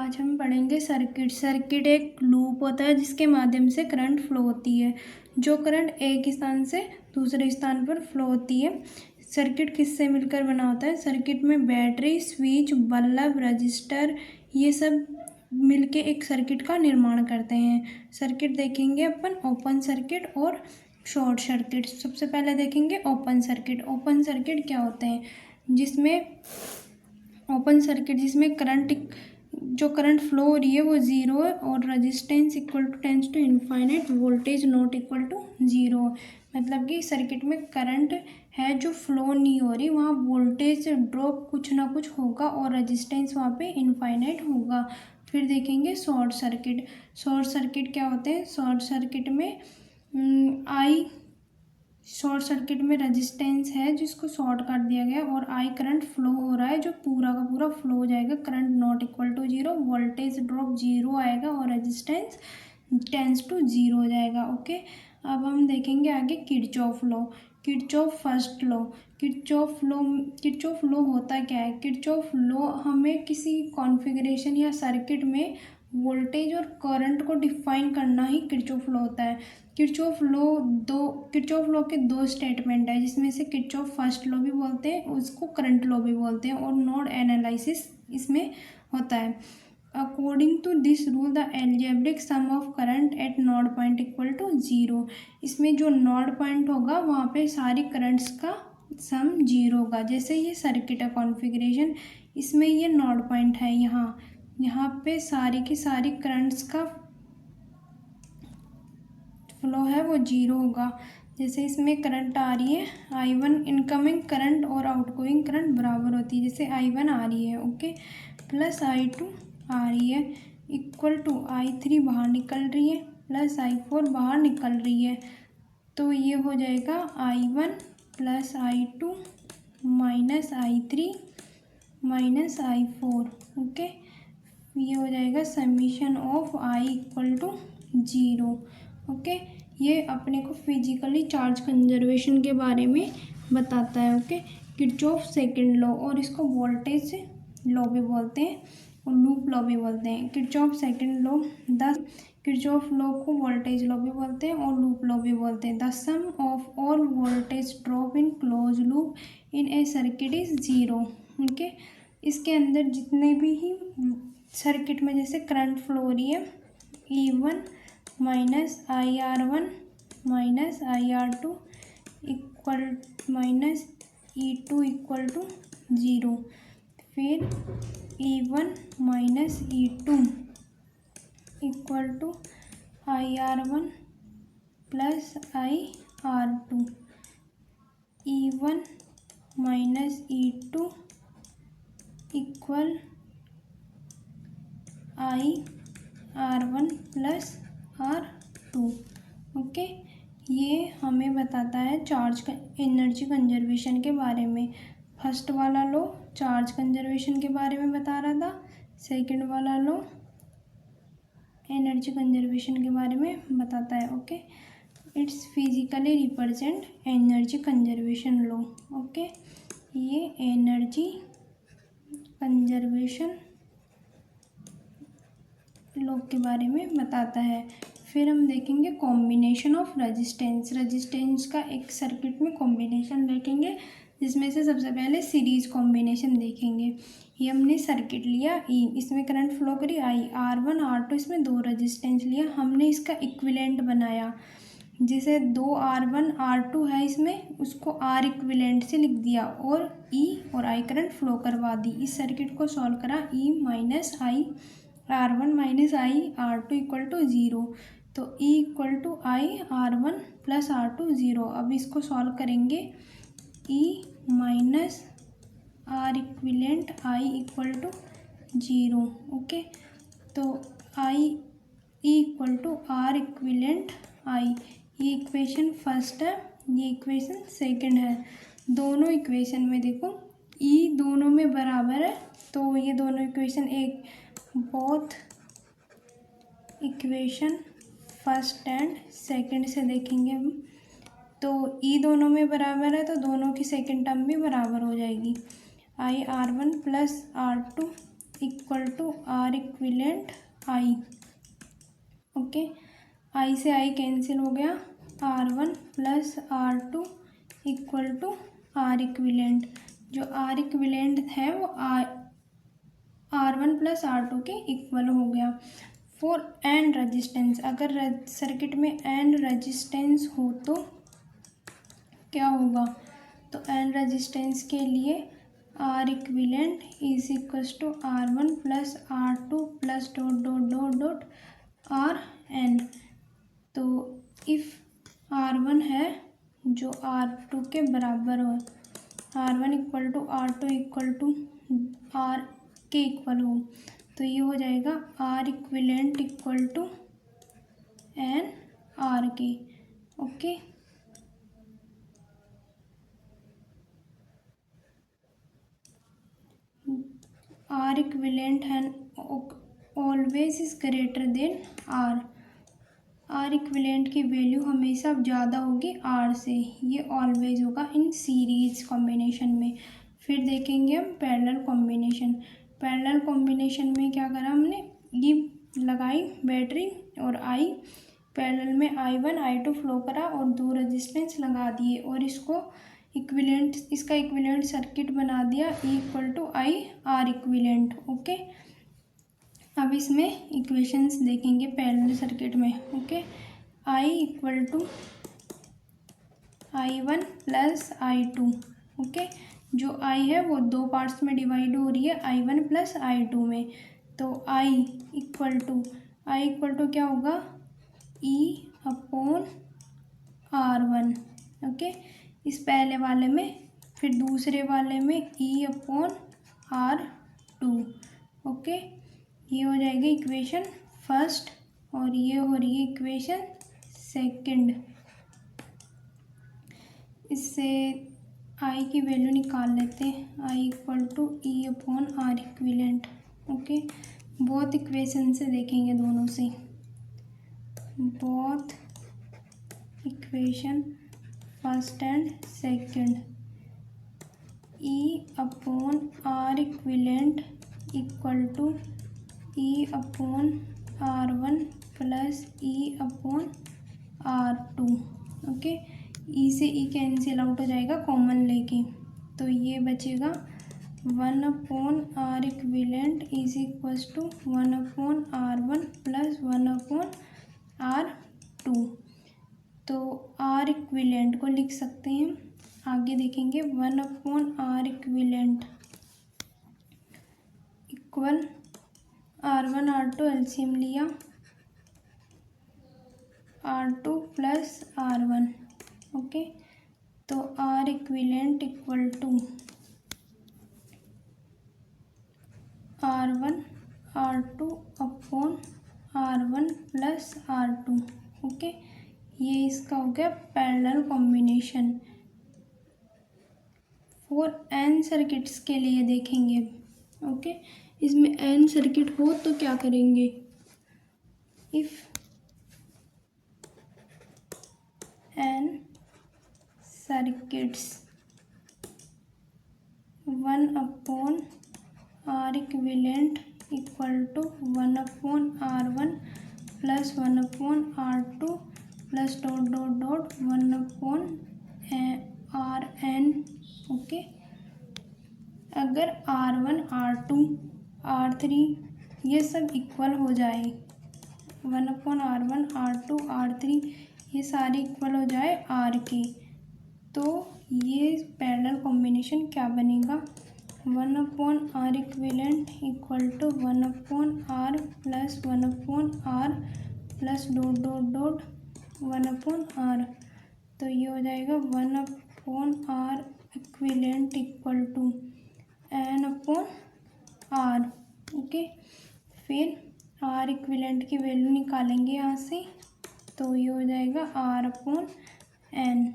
आज हम पढ़ेंगे सर्किट। सर्किट एक लूप होता है जिसके माध्यम से करंट फ्लो होती है। जो करंट एक स्थान से दूसरे स्थान पर फ्लो होती है। सर्किट किससे मिलकर बना होता है? सर्किट में बैटरी, स्विच, बल्ब, रजिस्टर ये सब मिलके एक सर्किट का निर्माण करते हैं। सर्किट देखेंगे अपन ओपन सर्किट और शॉर्ट सर्किट। सबसे पहले देखेंगे ओपन सर्किट। ओपन सर्किट क्या होते हैं? ओपन सर्किट जिसमें जो करंट फ्लो हो रही है वो ज़ीरो है और resistance equal to tends to infinite, voltage not equal to zero. मतलब कि सर्किट में करंट है जो फ्लो नहीं हो रही, वहाँ वोल्टेज ड्रॉप कुछ ना कुछ होगा और रेजिस्टेंस वहाँ पे इनफाइनाइट होगा। फिर देखेंगे शॉर्ट सर्किट। शॉर्ट सर्किट क्या होते हैं? शॉर्ट सर्किट में रेजिस्टेंस है जिसको शॉर्ट कर दिया गया और आई करंट फ्लो हो रहा है जो पूरा का पूरा फ्लो हो जाएगा। Current not equal to zero, voltage drop zero आएगा और रेजिस्टेंस टेंस टू ज़ीरो हो जाएगा। ओके, अब हम देखेंगे आगे Kirchhoff law. Kirchhoff first law. Kirchhoff law होता क्या है? किरचॉफ लॉ हमें किसी कॉन्फ़िगरेशन या सर्किट में वोल्टेज और करंट को डिफाइन करना ही किरचॉफ लॉ होता है। किरचॉफ लॉ के दो स्टेटमेंट है जिसमें से किरचॉफ फर्स्ट लॉ भी बोलते हैं, उसको करंट लॉ भी बोलते हैं और नोड एनालिसिस इसमें होता है। According to this rule the algebraic sum of current at node point equal to zero. इसमें जो नोड पॉइंट होगा वहाँ पे सारी करंट्स का सम ज़ीरो होगा। जैसे ये सर्किट है कॉन्फ़िगरेशन, इसमें ये नोड पॉइंट है, यहाँ पे सारी की सारी करंट्स का फ्लो है वो ज़ीरो होगा। जैसे इसमें करंट आ रही है I1, इनकमिंग करंट और आउटगोइंग करंट बराबर होती है। जैसे I1 आ रही है, ओके, प्लस I2 आ रही है, इक्वल टू I3 बाहर निकल रही है, प्लस I4 बाहर निकल रही है। तो ये हो जाएगा I1 plus I2 minus I3 minus I4। Okay, ये हो जाएगा summation of I equal to zero. Okay, ये अपने को फिजिकली चार्ज कंजर्वेशन के बारे में बताता है। ओके, किरचॉफ सेकंड लॉ, और इसको वोल्टेज लॉ भी बोलते हैं और लूप लॉ भी बोलते हैं। Kirchhoff second law Kirchhoff law को वोल्टेज लॉ भी बोलते हैं और लूप लॉ भी बोलते हैं। The sum of all voltage drop in close loop in a circuit is zero. Okay, इसके अंदर जितने भी ही सर्किट में जैसे करंट फ्लो हो रही है, E1 minus IR1 minus IR2 equal minus E2 equal to zero. फिर E1 minus E2 equal to IR1 plus IR2, E1 minus E2 equal IR1 plus R2। Okay, ये हमें बताता है चार्ज का एनर्जी कंजर्वेशन के बारे में। फर्स्ट वाला लो चार्ज कंजर्वेशन के बारे में बता रहा था, सेकंड वाला लो एनर्जी कंजर्वेशन के बारे में बताता है। Okay, it's physically represent energy conservation law. Okay, ये एनर्जी कंजर्वेशन लॉ के बारे में बताता है। फिर हम देखेंगे कॉम्बिनेशन ऑफ रेजिस्टेंस का एक सर्किट में कॉम्बिनेशन देखेंगे, जिसमें से सबसे पहले सीरीज़ कॉम्बिनेशन देखेंगे। ये हमने सर्किट लिया ई, इसमें करंट फ्लो करी I, R1 R2, इसमें दो रेजिस्टेंस लिया, हमने इसका इक्विवेलेंट बनाया। जिसे दो R1 R2 है इसमें, उसको R इक्विवेलेंट से लिख दिया और E और I करंट फ्लो करवा दी। इस सर्किट को सॉल्व करा, E minus I R1 minus I R2 equal to zero. तो E equal to I R1 plus R2 zero. अब इसको सॉल्व करेंगे, E minus R equivalent I equal to zero. Okay, तो E equal to R equivalent I, ये equation first है, ये equation second है। दोनों इक्वेशन में देखो E दोनों में बराबर है, तो ये दोनों इक्वेशन एक both equation first and second से देखेंगे हम। तो E दोनों में बराबर है तो दोनों की सेकंड टर्म भी बराबर हो जाएगी। I R1 plus R2 equal to R equivalent I. Okay, I से आई कैंसिल हो गया, R1 plus R2 equal to R equivalent. जो आर इक्विलेंट है वो R1 प्लस R2 के इक्वल हो गया। फॉर एन रेजिस्टेंस, अगर सर्किट में एन रेजिस्टेंस हो तो क्या होगा, तो एन रेजिस्टेंस के लिए R equivalent is equals to R1 plus R2 plus dot dot dot dot R N. तो इफ़ R1 है जो R2 के बराबर हो, R1 equal to R2 equal to R के इक्वल हो, तो ये हो जाएगा R equivalent equal to N R के। Okay, R equivalent and always is greater than R. R equivalent की वैल्यू हमेशा ज़्यादा होगी आर से, ये ऑलवेज होगा इन सीरीज कॉम्बिनेशन में। फिर देखेंगे हम पैरेलल कॉम्बिनेशन। पैरेलल कॉम्बिनेशन में क्या करा हमने, ये लगाई बैटरी और आई पैरेलल में I1 I2 फ्लो करा और दो रेजिस्टेंस लगा दिए और इसको इक्विलेंट, इसका इक्विलेंट सर्किट बना दिया E equal to I R equivalent. Okay, अब इसमें इक्वेशंस देखेंगे पैरेलल सर्किट में। Okay, I equal to I1 plus I2। Okay, जो I है वो दो पार्ट्स में डिवाइड हो रही है, I1 प्लस I2 में। तो I इक्वल टू क्या होगा, E अपॉन R1। ओके, इस पहले वाले में, फिर दूसरे वाले में E अपॉन R2। ओके, ये हो जाएगी इक्वेशन फर्स्ट और ये हो रही है इक्वेशन सेकंड। इससे आई की वैल्यू निकाल लेते हैं, I equal to E upon R equivalent. Okay, both equation से देखेंगे दोनों से, both equation first and second. E upon R equivalent equal to E upon R1 plus E upon R2। Okay, E से E cancel out हो जाएगा common लेके, तो ये बचेगा 1 upon R equivalent is equals to 1 upon R1 plus 1 upon R2। तो R equivalent को लिख सकते हैं, आगे देखेंगे 1 upon R equivalent equal R1 R2 LCM लिया, R2 प्लस R1। ओके, तो R equivalent equal to R1 R2 upon R1 plus R2। Okay, ये इसका हो गया parallel combination. For N circuits के लिए देखेंगे। ओके, इसमें एन सर्किट हो तो क्या करेंगे, if N circuits 1 upon R equivalent equal to 1 upon R1 plus 1 upon R2 plus dot dot dot 1 upon RN। Okay, अगर R1 R2 R3 ये सब इक्वल हो जाए, 1 अपॉन R1 R2 R3 ये सारे इक्वल हो जाए R के, तो ये पैरेलल कॉम्बिनेशन क्या बनेगा, 1 upon R equivalent equal to 1 upon R plus 1 upon R plus dot dot dot 1 upon R। तो ये हो जाएगा 1 upon R equivalent equal to N upon R. Okay, फिर आर इक्विलेंट की वैल्यू निकालेंगे यहाँ से, तो ये हो जाएगा आर अपॉन एन।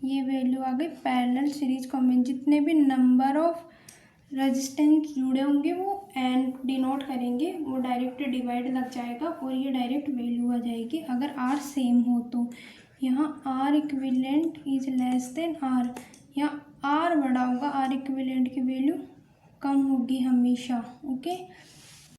ये वैल्यू आ गई पैरेलल सीरीज कॉम्बिनेशन। जितने भी नंबर ऑफ रेजिस्टेंस जुड़े होंगे वो एन डिनोट करेंगे, वो डायरेक्ट डिवाइड लग जाएगा और ये डायरेक्ट वैल्यू आ जाएगी अगर आर सेम हो तो। यहाँ R equivalent is less than R, यहाँ आर बड़ा होगा, आर इक्विलेंट की वैल्यू कम होगी हमेशा। ओके,